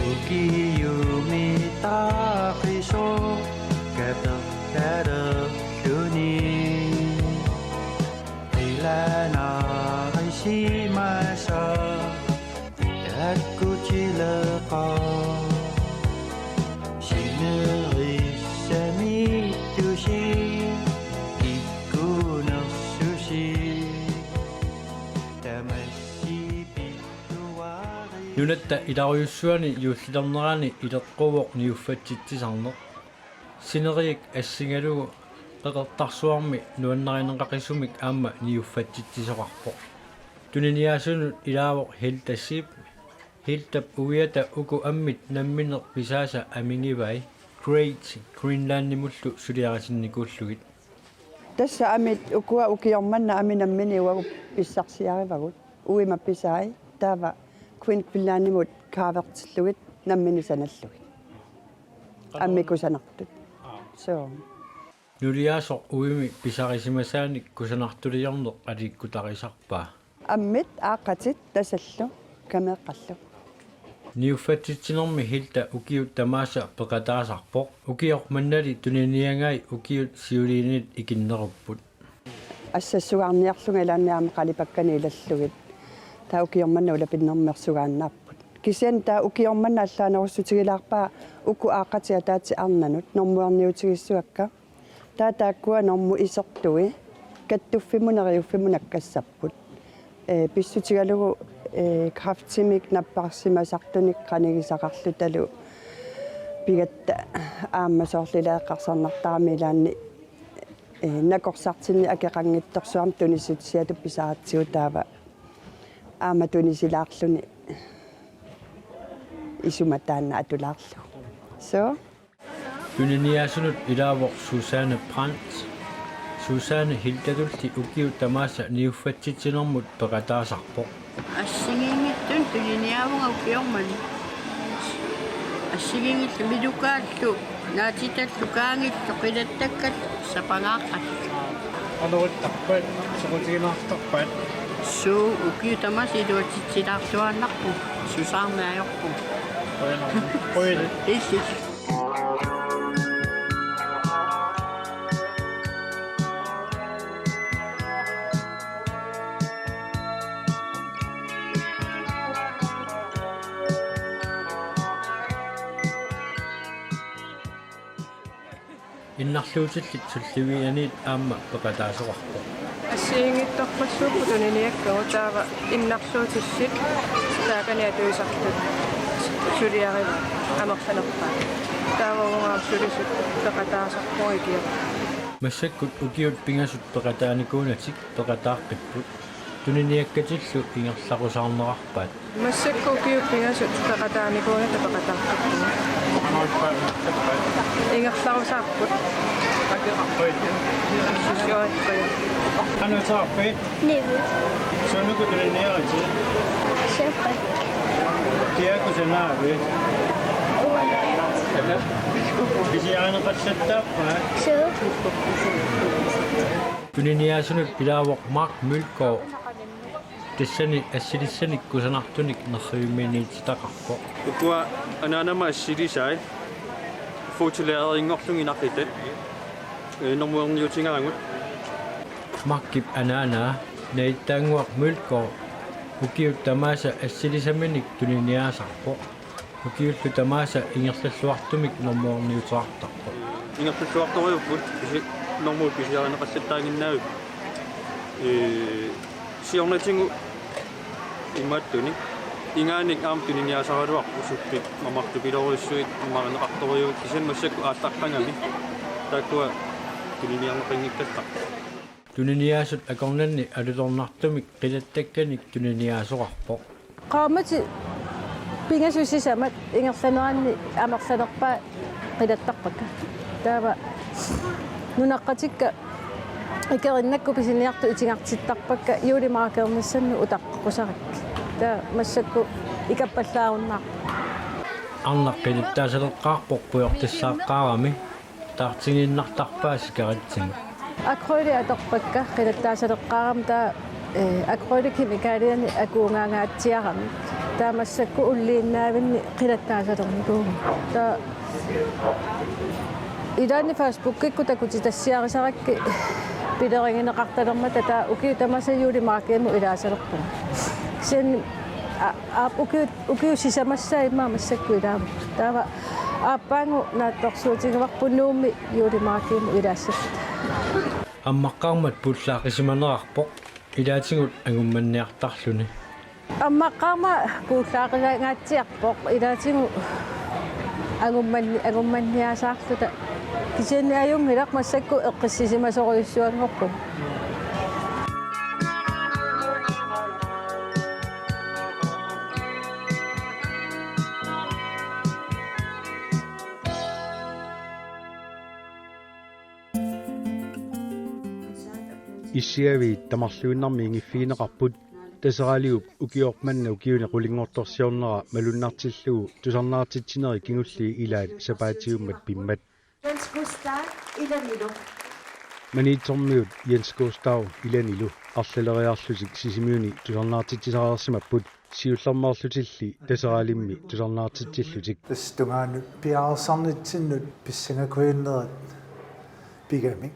Ukiyumi takisho Kata Shuni Ilana Shimasa Yakuchilaka Shineri Semi Tushi Ikuna Sushi Tamashi Pituari Nunatta ilaruyussuani yuullilernerani ileqquvoq niuffatsitsisarneq sineriik assingalugu qeqertarsuarmi nuannarineqaqisumik aamma niuffatsitsisoqarpoq tuniniaasunut ilaavoq hiltassiip hiltap uviata uku ammit nammineq pisaasa amingivai Great Greenlandimullu suliarasinnikuullugit Tässä amit ukua ukiormanna aminammini uagu pissarsiarivagut uima pisai taava Greenlandimut kaavertillugit nammini sanallugit ammikusanartut so nuliaasoq uimi pisarisimasaani kusanartuliorneq aliikkutarisarpaa ammit aaqatit tasallu kameeqqallu niuffatsitsinermi hilta ukiut tamaasa peqataasarpoq ukior mannali tuniniangai ukiut siuliinit ikinnerupput ассассугарниарлунга илаанниарми қалипаккани илаллугит таа укиорманна улапиннэрмерсугааннаарпут кисиан таа укиорманна аллаанеруссутигилаарпаа уку аақатиа таати арнанут нормуарниутигиссуакка таа тааккуа норму исертуи каттуффимунериуффимунаккассарпут писсутигалугу крафтимик наппарсимасартуник канигисақарлуталу пигатта ааммасоорлилааққарсарнартарами илаанни накорсартинни акеқангитторсуарм тунисутсиату писаратсиу таава аама тунисилаарлуни исуматаанна атулаарлу so tuniniaasunut ilaavoq Susanne Brandt Susanne hiltatulli ukiu tamaasa niuffatsitsinermut peqataasarpoq ассигингиттун тулиниавунга укиормани ассигингилла милукааллу наатиталлу каангиллу қилаттаккат сапангааққат анеруттарпат сокутигинаарторпат суу укиу тамаси илуатситсилаартуааннарпу сусаарнаajorpu ойл илли иннарлуутилlit сулливианиит аама пеқатаасоқарпоқ ассиингитторпассууппу тунениаккагу таава иннарлуутиссит тааканиатуисартут сулиарива амерсанерпаа таавагунгаа сулисут пеқатаасарпоо икиа массаккут укиут пингасут пеқатааникуунатик пеқатааққиппут тунениаккатиллу ингерлақусаарнерарпаат массакку киуппингасут пеқатааникууната пеқатааққиппуга ингерларусаарпут акеқарпоит сусиоатпая канутаарпит Ниву. сонуку тунениарати Шепот. тиакусанаави бисиаанеқассаттааппаа Су. tuniniaasunut ilaavoq Mark Mølgaard тассани ассилиссаник кусанартуник нерриуминиититақарпоқ ukua anaanama assilisai fotolaeret ingorlunginaqita normuerniutingarangut Markip anaana naittaanguaq Mølgaard ukiut tamaasa assilisaminik tuniniaasarpoq ukiullu tamaasa ingerlalluartumik normuerniuterartarpoq ingerlalluartoriupput normuut pisiaranaqassattaanginnaavik siornatingu imaattuni ingaanik aam tuniniaasaraluaq usuppik mamartupiloruissuit mamarneqartoriuit kisanmassakku aallaqqangami taakkua tuniniarneqingikkallaq tuniniaasut akornanni alulornartumik qilattakkanik tuniniaasoqarpoq qaamati pingasusissamat ingerlaneranni amersanerpaa qilattarpakka taava nunaqqatikka ikerinnakku pisiniartu itingartittarpakka yuulimaakernissannu utaqqqusarik taa massakku ikappallaarunnaa арнаққилиттаасалеққарпоқ пуйортассааққарами таартигиннартарпаа сикаратсинг акройли аторпакка qilattaasaleqqaaram taa акройли кимикалиани акуунгаангаатсиарами таамассакку уллииннаавинни қилаттаасалерникуу таа илаани фейсбуккикку такути тассиарисаракки пилерингинеқарталермата таа укиу тамасаюули маакииму илаасалерпу сен укиу сисамассаа имаамассакку илаама таава ааппаангу наатторсуутигаварпуннуумми юули маакииму илаассаффа аммаққармат пуллаақисиманерарпоқ илаатингут ангумманниартарлүни аммаққарма пууллаақилаагаатсиарпоқ илаатингу агумманниасаарлута кисианни аюнгилақ массакку эққиссисимасоруйуссуангорпу иссиави тамарлуиннарми ингиффигинеқарпут тасералиуп укиорманна укиуне qulingortorsiornera малуннартиллугу тусарнаартитсинери кингулли илаат сапаатиуммат пиммат Jens Gustav Ilanilo. манитсормиут Jens Gustav Ilanilo арлалериарлутик сисимиуни тусарнаартитсисареерсимаппут сиуллэрмаарлутилли тасералимми тусарнаартитсиллутик тастунгаanu пиаарсарнитсиннут писсангакуиннерат пигами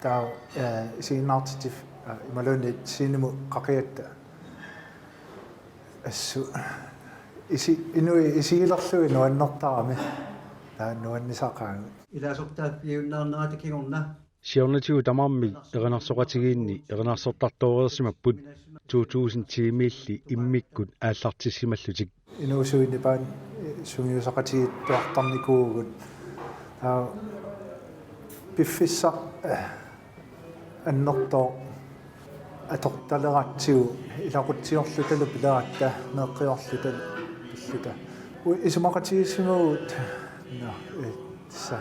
таа синаартитив ималунит синему қақиатта ассу инуи исигилерлуи нуаннертарами таа нуаннисақаангу илаасортаат иуннаарнерата кигорна сиорнатигу тамарми эринарсоқатигиинни эринарсортартоориерсимаппут 2000 иммиккут ааллартиссималлутик инуусуини паан сунгиусақатигит туартарникуугут таа пиффиссақ аннертоо аторталератсигу илақутсиорлуталу пиларатта неэққиорлуталу пиллута исумақатигиссимагут са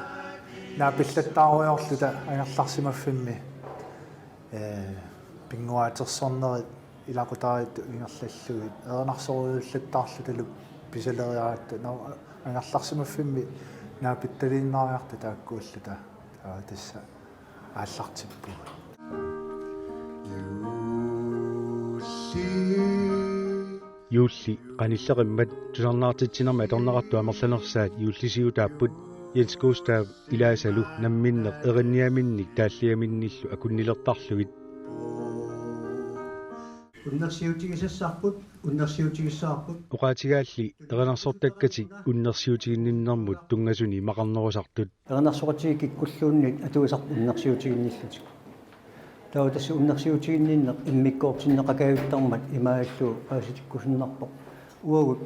наапиллаттааруйорлута ангерларсимаффимми пингуаатерсорнерит илақутаритту ингерлаллугит эрнарсоруйуллаттаарлуталу писалериаратта ангерларсимаффимми наапитталииннариарта тааккууллута таа тасса ааллартиппу юулли qanillerimmat tusarnaartitsinarma atorneqartu amerlanersaat юуллисиутааппут Jens Gustav илаасалу намминнеқ эринниаминник тааллиаминниллу акуннилертарлугит уннерсиутигисассаарпут уннерсиутигиссаарпут уqaatigaалли эринарсортаккатик уннерсиутигинниннэрмут тунгасуни мақарнерусартут эрнарсоқатиги киккуллуунник атуисарпу уннерсиутигинниллутик таа тасса уннерсиутигинниннеқ иммиккоортиннеқакаюттармат имааллу пааситиккусиннарпоқ уагут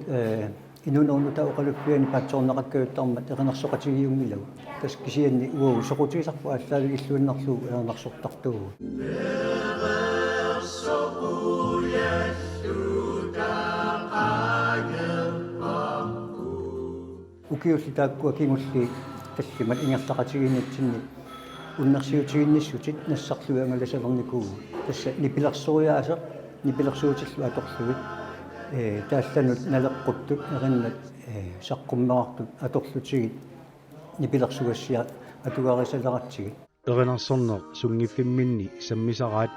инунернута оқалуппиани паатсоорнеқаккаюттармат эрнарсоқатигиунгилагу тас кисианни уагу соқутигисарпу ааллаавиг иллуиннарлуу эрнарсортартугу укиулли тааккуа кингулли таллимат ингерлақатигиннатсинни уннерсиутигинниссутит нассарлуи ангаласалерникуу тасса нипилерсориаасеқ нипилерсуутиллу аторлугит таалланут налеққуттут эриннат саққуммеқартут аторлутигит нипилерсугассиа атугаарисалератсигит эринарсорнер сунгиффимминни саммисараат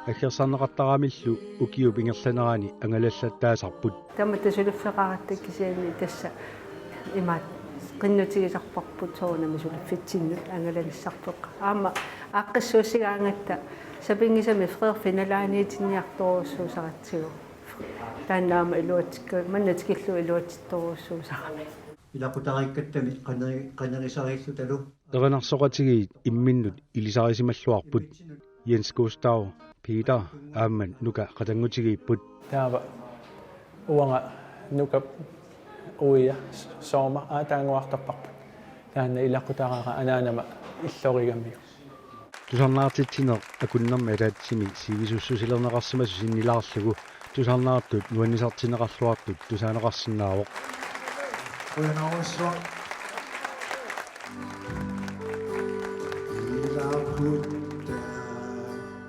аггерсарнеқартарамиллу укиуп ингерланерани ангалаллаттаасарпут таматасулуффеқараттак кисианни тасса имаат qinnutigисарпарпут соонами сулиффитсиннут ангаланиссарпеққа аама ааққиссуусигаангатта сапингисами фрер финалааниитинниарторуссуусаратсигу тааннаама илуатикка маннатикиллу илуатитторуссуусарами илақутариккаттами qanerisaрииллуталу эринарсоқатигиит имминнут илисарисималлуарпут Jens Gustav Peter аамман нука qatangutigiipпут таава уанга нука уия соома аатаангуартарпарпут таанна илақутараара анаанама иллоригаммиу тусарнаартитсинер акуннэрма алаатсими сивисуссусилернеқарсимасу синнилаарлугу тусарнаартут нуаннисартинеқарлуартут тусаанеқарсинаавоқ уянаусо илақутта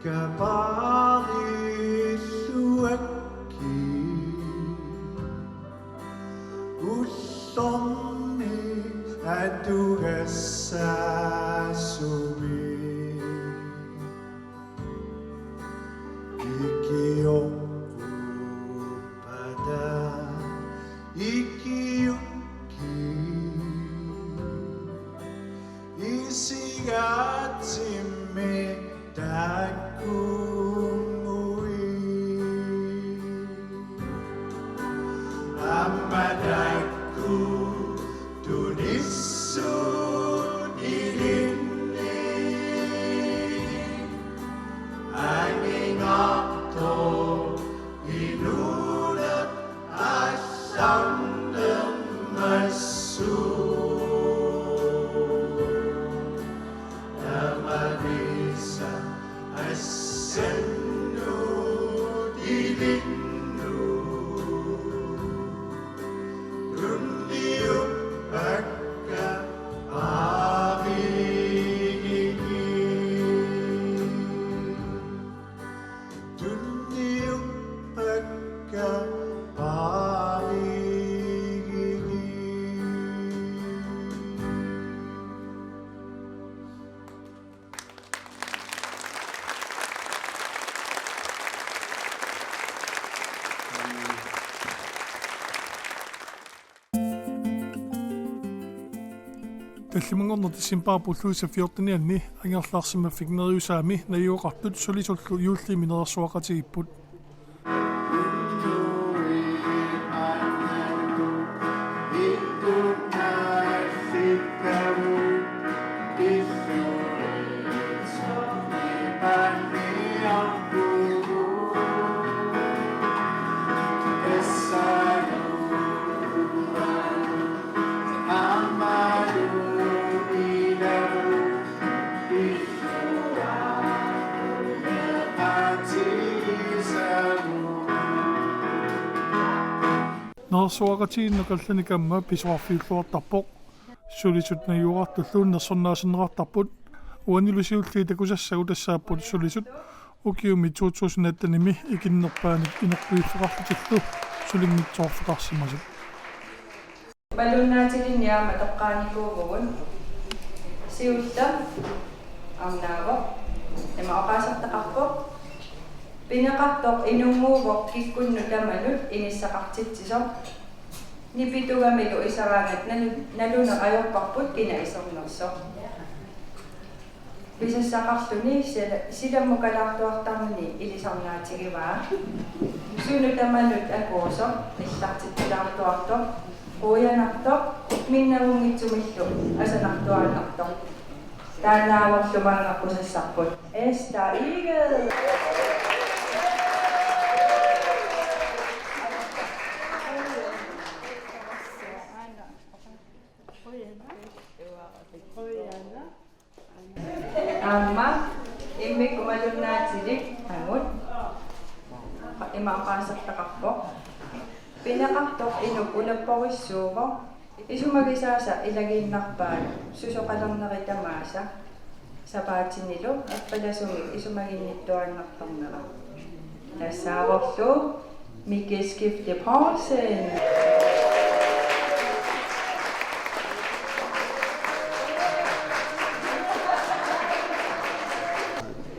капариллуакки уллорни атугассаасуми икиоққуппата Таллимангорнер тиссимпаапуллуиса 14-ианни ангерлаарсимаффик нериусаами наюоқартут сулисуллу юуллими нерсуақатигиппут нерсуақатигиннеқалланикамма писуарфиуллуартарпоқ сулисут наюоқартуллуун нерсорнаасиннеқартарпут уанилусиулли такусассагу тассааппут сулисут укиуми 2018-ними икиннерпааник инерпуиффеқарлутиллу сулингитсоорфеқарсимасут балуннаатилинниаама тоққааникуугугун сиулта амнааво эмаоқаасартақарпоқ пинеқартоқ инунгуугоқ киккунну таманут иниссақартитсисоқ нипитугамилу исараангат налуна ajorparput кина исорнерсоқ бисассақарлуни силаммукалаартуартармини илисарнаатигиваа суну таманут акуусоқ иллартиттилаартуартоқ уянартоқ миннавунгитсумиллу асанартуааннартоқ таанааварлумаангаққусассарпут эста игел Amma imme kumalunnaatilik angut imaaqaasartaqarpoq pinaqartoq inupulapporissuuvo isumagisaasa ilagiinnarpaat susoqalerneritamaasa sapaatinilu appalasumi isumaginnittuannartarnera tassaavorlu Mikkeskift Pausen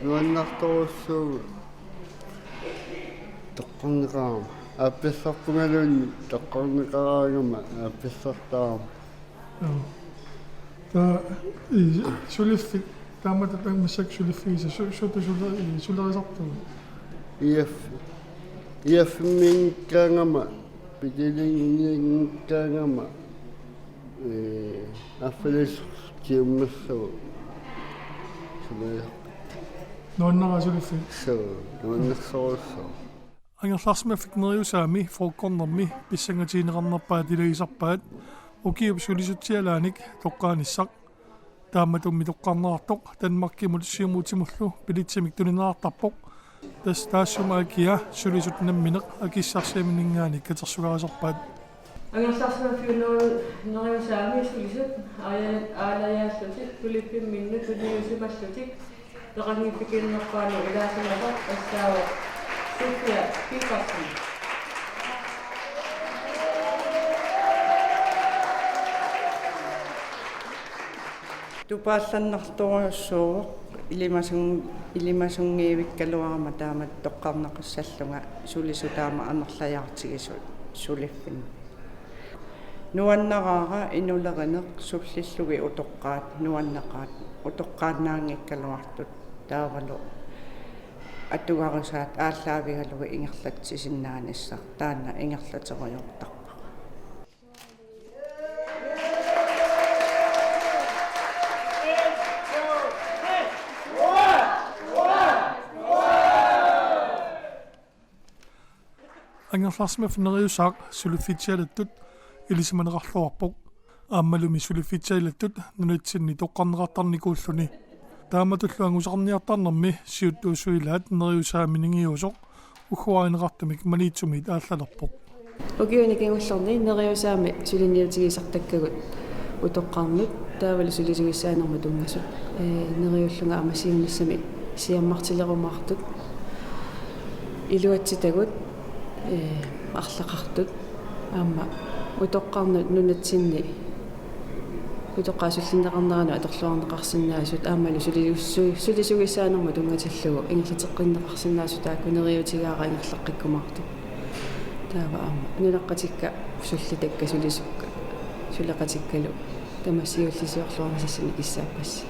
Nuannartorussuu toqqorniqaama aappissarpungaluunni toqqorniqaraagama aappissartaama ta suliffi taamata taammassak suliffiisa suuta sulerisartu iaffiminkaangama pitiliginkaangama affalisustiummassuu nuannarasuliffi nuannarsorussuu ангерлаарсимаффик нериусаами фруккорнерми писсангатиинеқарнерпаат илигисарпаат укиуп сулисутсиалааник тоққааниссақ тааматумми тоққарнеартоқ танмаркимут сиумуутимуллу пилитсимик тунинеартарпоқ тастаассумаакиа сулисутнамминеқ акиссарсиаминингаани катерсугарисарпаат ангерлаарсимаффиунеру нериусаами сулисут аалаяаллутик пилиппимминну туниусималлутик теқангиппикиннерпаани илаасимасақ ассаава Sofia Picasso. Tupaallannerturussuu ilimasungiivikkaluarama taamat toqqarneqassallunga sulisutaama anerlajaartigisut suliffin nuannaraara inulerineq sullillugi utoqqaat nuannaqaat utoqqaannaangikkaluartut taavalu atugarusaat ааllaавигалуги ингерлатсисиннаанissaq таана ингерлатериортарпа ангерларсима финериусаақ сулуффитсиалаттут илисиманеқарлуарпоқ ааммалуми сулуффитсиалаттут нунатсинни тоққарнеқартарникууллуни тааматуллуангусарниартарнэрми сиуттуусуилаат нериусааминингиусоқ ухуаринеқартумик малиитсумит ааллалерпоқ укиуникингуллерни нериусаами сулиниутигисартаккагут утоққарнут таавали сулисугиссаанерма тунгасут нериуллунга амасиунниссами сиаммартилерумаартут илуатситагут арлақартут аама утоққарнут нунатсинни утоққаасуллинеқарнерану аторлуарнеқарсинаасут аамали сулисугиссаанерма тунгатиллугу ингерлитеққиннеқарсинаасут аакунериутигаара ингерлаққиккумаартут таава аама нунаққатикка суллитакка сулисукка сулеқатиккалу тамассиуллисиорлуарнасассани киссааппасси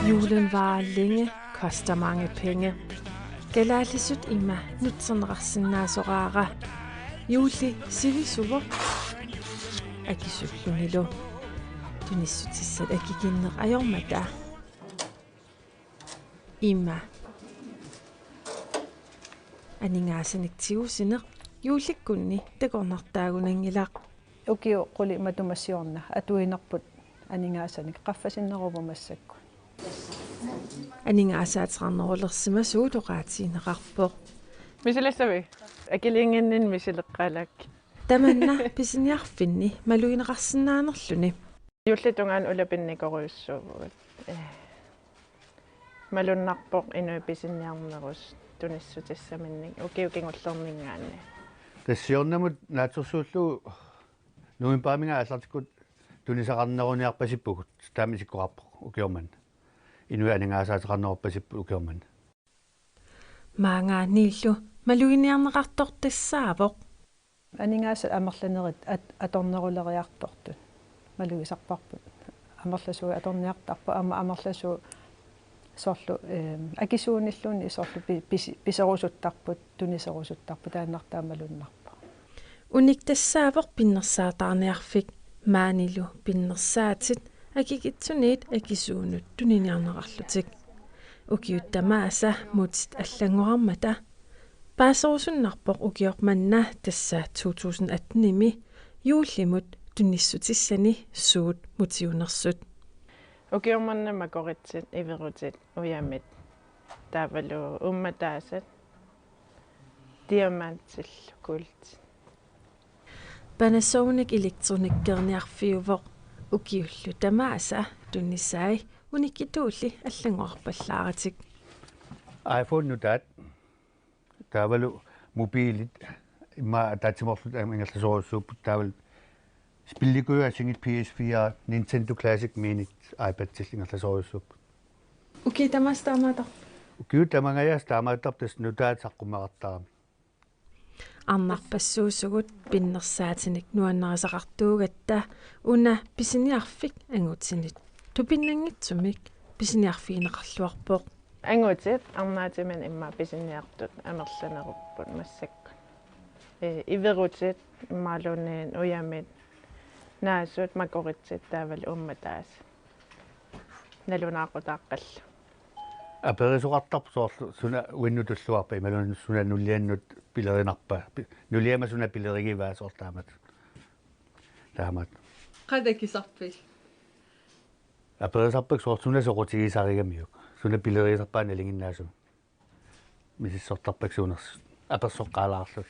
Julen varer længe, koster mange penge. Galalisut ima nutsanrarsinnaasораара. Juuli sivisuvo. Akisullunilo. Tunissutissat akikinneq ajormata. Ima. Aningaasaniqtigusineq juulikkunni takornartaagunangilaq. Ukio quli matumassiorna atuinerput aningaasaniq qaffasineruvamassakku. Aningaasaateqarnerulerssima suutoqaatiineqarpoq. Misilessavi akilingиннин мисилеққалак. Tamanna pisiniarfinni maluineqarsinnaanerluni. Юллитунгаан улапинникоруйуссуувгут. Малуннарпоқ инуи писинниарнерус туниссутиссаминник укиукингуллернингаанни. тассиорнамут наатерсууллуу нуимпааминга аллартиккут тунисақарнеруниарпасиппугут таамисиккоқарпоқ укиорман. Инуи анингаасаатеқарнеруппасиппу укиорман. Маангааннииллу малуиниарнеқартортиссаавоқ. Аningaasa амерланерит аторнерулериарторту малуисарпарпут амерласуи аторниартарпу амерласуу сорлу акисууниллуни сорлу писерусуттарпут тунисерусуттарпу тааннартаамалуннарпа униктассаавоқ пиннерсаатаарниарфик маанилу пиннерсаатит акигитсуниит акисуунут туниниарнеқарлутик укиуттамааса мутит аллангоармата паасерусуннарпоқ укиорманна тасса 2018-ими юуллимут туниссутиссани суут мутиунерсут укиорманна макоритсит иверутит уямит таавалу умматаасат диамантсилл култ Panasonic elektronikkerniarfiuvoq ukiullu tamaasa tunnissaai unikituulli аллангуарпаллааратик iPhone nutat taavalu mobilit imma taatsimorlut angерласоруссууп таавал спилликуя сингит PS4 Nintendo Classic Mini iPad силлингерласоруссууп уки тамастаамаатар укиу тамангаяас таамааттартас нутаатаққумақартарами арнарпассуусугут пиннерсаатиник нуаннерисақартуугатта уна писиниарфик ангутсинит тупиннангитсумик писиниарфиинеқарлуарпоқ ангутит арнаатиман имма писиниартут амерланеруппут массакку иверутит иммаалуунин уямит наасут макоритсит таавал умматаас налунаақутааққалла аперисоқартарпу соорлу суна уиннутуллуарпа ималун суна нуллианнут пилеринарпа нуллиама суна пилеригиваа соортаамат таамат qadakisarpil аперисарпак соортуна соқутигисаригамиук суна пилерисарпаана лингиннаасу мисиссортарпак суунерс аперсоққалаарлу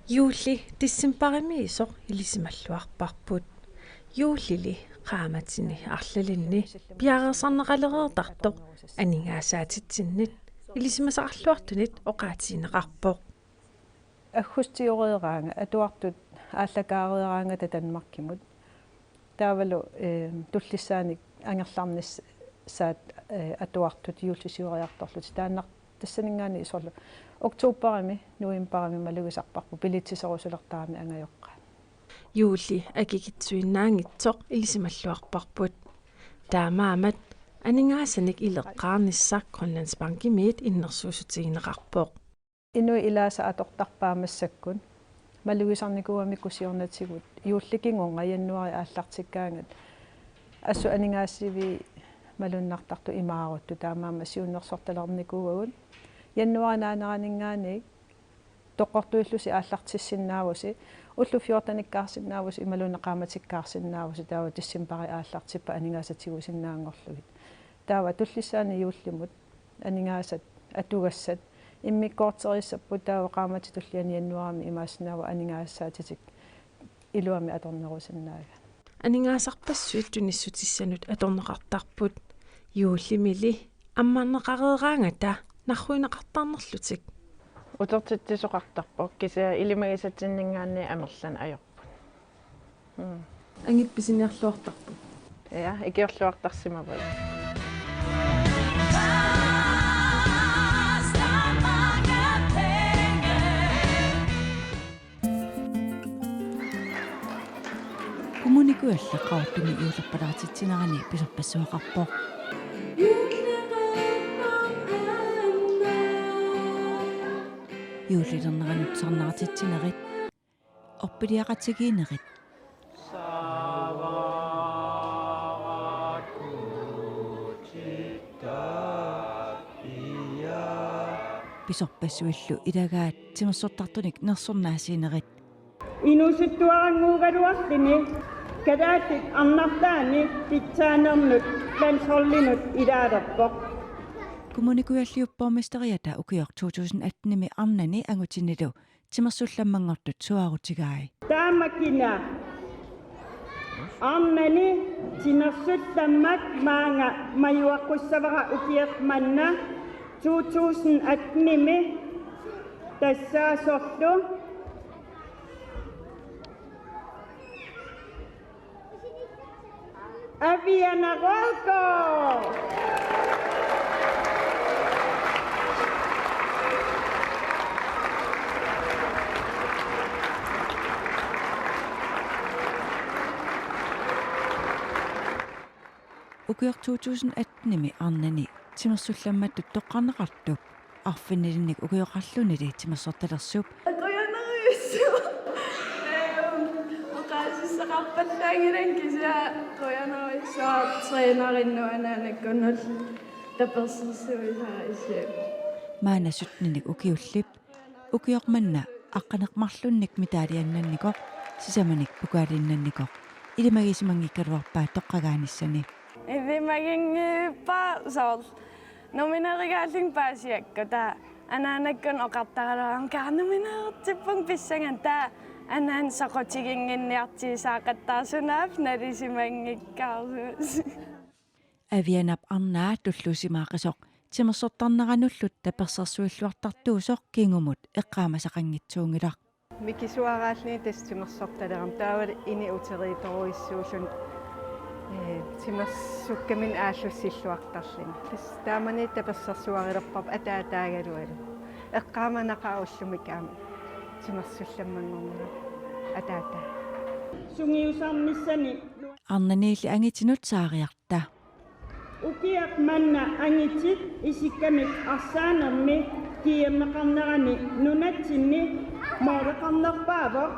юулли тиссимпаримиисоқ илисималлуарпарпут юуллили qaamatsini arlalilni piarersarneqalereertartoq aningaassaatitsinnet ilisimasaqarluartunit oqaatiineqarpoq аггустиореераанга атуартут ааллакаареераанга татанмаркимут таавалу туллиссааник ангерларнис саат атуартут юуллисиуриарторлут тааннар тассанингаани сорлу октооберами ноемберами малугисарпарпу пилитсисерусулертаарми ангайоққа юули акикитсуиннаангитсоқ илисималлуарпарпут таамаамат анингаасаник илеққарниссақ Grønlandsbankimiit иннерсуусутигинеқарпоқ инуи илааса атортарпаамассаккун малуисарникуами кусиорнатигут юулликингон аяннуари ааллартиккаангат ассу анингаасиви малуннартарту имаарутту таамаама сиуннерсорталерникуугагун яннуанаанеранингаани тоққортуиллуси ааллартиссиннаавуси уллу 14-никкаарсиннаавуси ималунеқааматиккаарсиннаавуси таава тиссимпари ааллартиппа анингаасатигусиннаангорлугит таава туллиссаани юуллимут анингаасат атугассат иммиккоортериссаппу таава qaamati tulliani яннуарами имааснава анингаасаатитик илуами аторнерусиннаага анингаасарпассуит туниссутиссанут аторнеқартарпут юуллимили аммарнеқареераангата нарруинеқартаарнерлутик утертитсоқартарпо кися илимагисатсиннингаанни амерлан ajorput ангипписиниарлуартарпу я икиорлуартарсимавал Kommunikualla qautumi iullerpalaartitsinarani pisorpassuaqarpoq юуллернеранут сарнаартитсинерит орпилиақатсигиинерит писорпассуиллу илагаат тимерсортартуник нерсорнаасиинерит инусуттуарангуугалуарлини кадаатик арнартаани питсаанернут лансхоллинут илаалерпоқ kommunikualliuppormisteриата укиор 2018-ми арнани ангутинилу тимерсулламмангортут суаарутигаи таамакина арнани тимерсулламмак маанга маюаққуссавара укиерманна 2018-ми тассаасорлу Avianarolco! Ukior 2018-ми арнани тимерсулламматтут тоққарнеқартуп арфиннилинник укиоқарлунили тимерсорталерсуп Qassisaqarpallaangiran kisa qoyanarissuar treenarinnuanaanakkunul tapersersuisaa issuu маанасутниник укиуллип укиорманна аққанеқмарлунник митаалианнанникоқ сисаманик пукаалиннанникоқ илимагисимангиккалуарпаа тоққагааниссани ивимагингиппаа соор номинеригааллин паасиакка таа анаанаккун оқартаралуарам каарнуминеертиппун писсанган таа анаан сақотигингинниартисаақаттаарсунаап налисимангиккаарсуус авианап арнаа туллусимаақисоқ тимерсортарнерануллут таперсерсуиллуартартуусоқ кингумут эққаамасақангитсуунгилар микисуараални тастимерсорталерам таавал ини утериторуиссуулун тимерсуккамин ааллуссиллуартарлин тас таамани таперсерсуарилерпап атаатаагалуалу эққааманақауллумикаама тимерсулламмангорнера атаата сунгиусармиссани арнаниилли ангитинут саариарта укиақ манна ангитит исиккамик арсаанерми киеммеқарнерани нунатсинни моореқарнерпаавоқ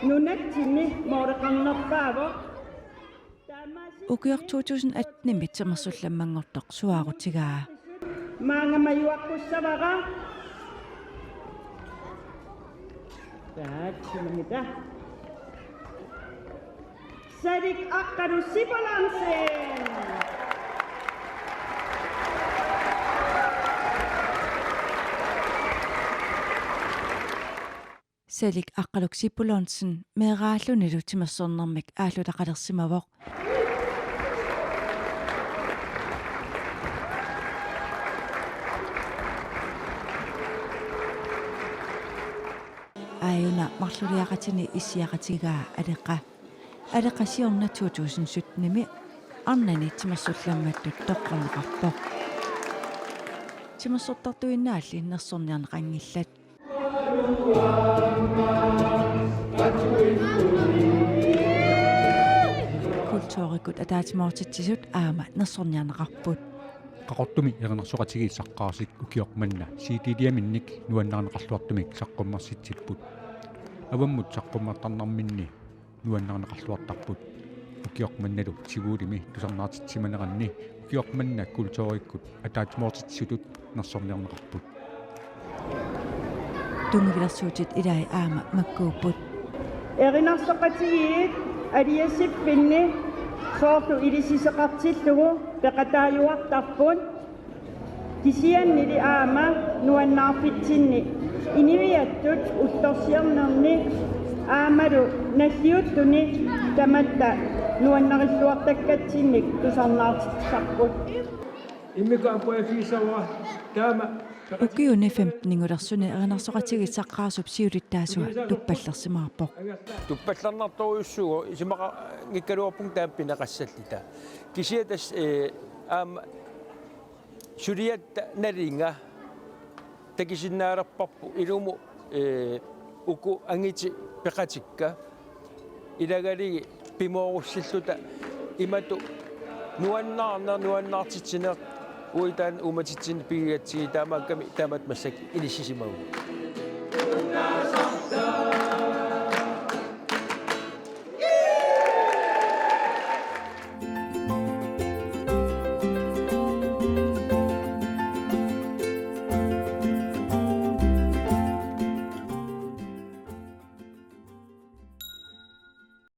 нунатсинни моореқарнерпаавоқ укиор 2018-ми тимерсулламмангортоқ суаарутигаа маангамаюаққуссавара таатсумита сарик аққарусипалансен салик аққалуксиппулонсен меэрааллунилу тимерсорнэрмик ааллулақалерсимавоқ ааюна марлулиақатини иссиақатигаа алеқасиорна 2017-ми арнани тимерсулламматтут тоққарнеқарпоқ тимерсортартуиннаалли нерсорниарнеқангиллат kultuurikut ataatimoortitsisut aama nersorniarneqarput qaqortumi ernersoqatigiissaqqaasik ukiormanna siitiliaminnik nuannarneqarluartumik saqqummarsitsipput avammut saqqummartarnarminni nuannarneqarluartarput ukiormannalu siguulimi tusarnaatitsimaneranni ukiormanna kultuurikkut ataatimoortitsutut nersorniarneqarput tungilersuutit ilai aama makkuupput Erinarsoqatigiit aliassippinni soorlu ilisiseqartillugu peqataayuartarput kisiannili aama nuannaarpitsinni iniviattut ultorsiarnerni aamalu nalliuttuni tamatta nuannarilluartakkatinnik tusarnaartitsarput Immika apuafiisawa taama ukiuni 15-ningulersuni erinarsoqatigiissaqqaasup siulittaasua tuppallersimaarpoq tuppallarnartoruussugu isimaqa ngikkaluarpung taampinaqassallita kisiatas aama suriatta nalinga takisinnaararparpu ilumu uku angiti peqatikka ilagaligi pimoorussилluta imatu nuannaartitsineq uitaan umatitsin pigigatsigi taamaakkami taamat massaki ilissisimagu